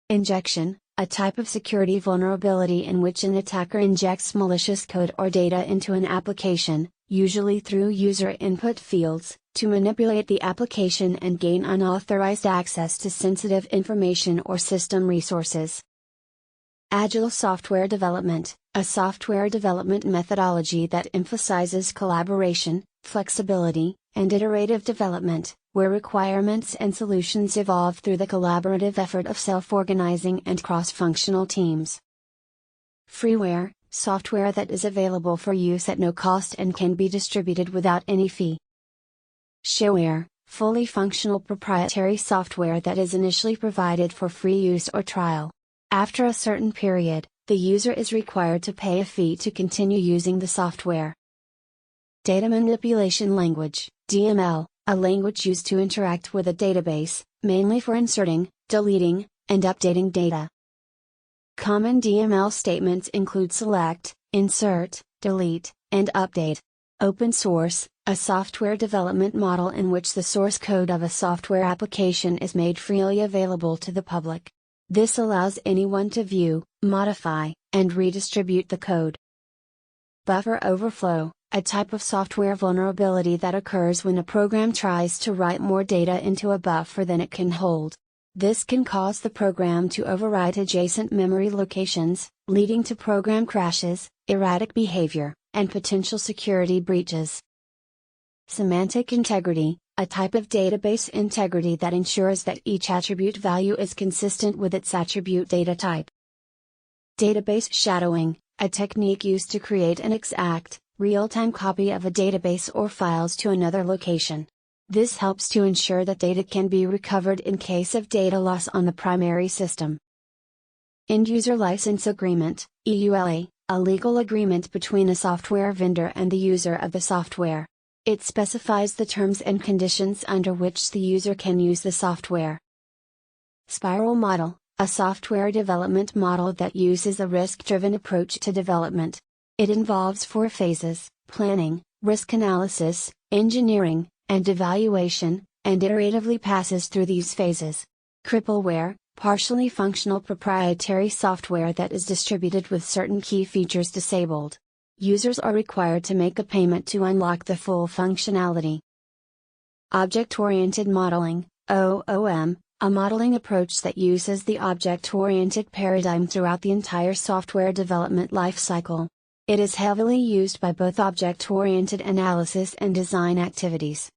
Injection, a type of security vulnerability in which an attacker injects malicious code or data into an application, usually through user input fields, to manipulate the application and gain unauthorized access to sensitive information or system resources. Agile Software Development, a software development methodology that emphasizes collaboration, flexibility, and iterative development, where requirements and solutions evolve through the collaborative effort of self-organizing and cross-functional teams. Freeware, software that is available for use at no cost and can be distributed without any fee. Shareware, fully functional proprietary software that is initially provided for free use or trial. After a certain period, the user is required to pay a fee to continue using the software. Data Manipulation Language, DML, a language used to interact with a database, mainly for inserting, deleting, and updating data. Common DML statements include select, insert, delete, and update. Open source, a software development model in which the source code of a software application is made freely available to the public. This allows anyone to view, modify, and redistribute the code. Buffer overflow, a type of software vulnerability that occurs when a program tries to write more data into a buffer than it can hold. This can cause the program to overwrite adjacent memory locations, leading to program crashes, erratic behavior, and potential security breaches. Semantic integrity, a type of database integrity that ensures that each attribute value is consistent with its attribute data type. Database shadowing, a technique used to create an exact, real-time copy of a database or files to another location. This helps to ensure that data can be recovered in case of data loss on the primary system. End-User License Agreement, EULA, a legal agreement between a software vendor and the user of the software. It specifies the terms and conditions under which the user can use the software. Spiral Model, a software development model that uses a risk-driven approach to development. It involves 4 phases: planning, risk analysis, engineering, and evaluation, and iteratively passes through these phases. Crippleware, partially functional proprietary software that is distributed with certain key features disabled. Users are required to make a payment to unlock the full functionality. Object-Oriented Modeling, OOM, a modeling approach that uses the object-oriented paradigm throughout the entire software development lifecycle. It is heavily used by both object-oriented analysis and design activities.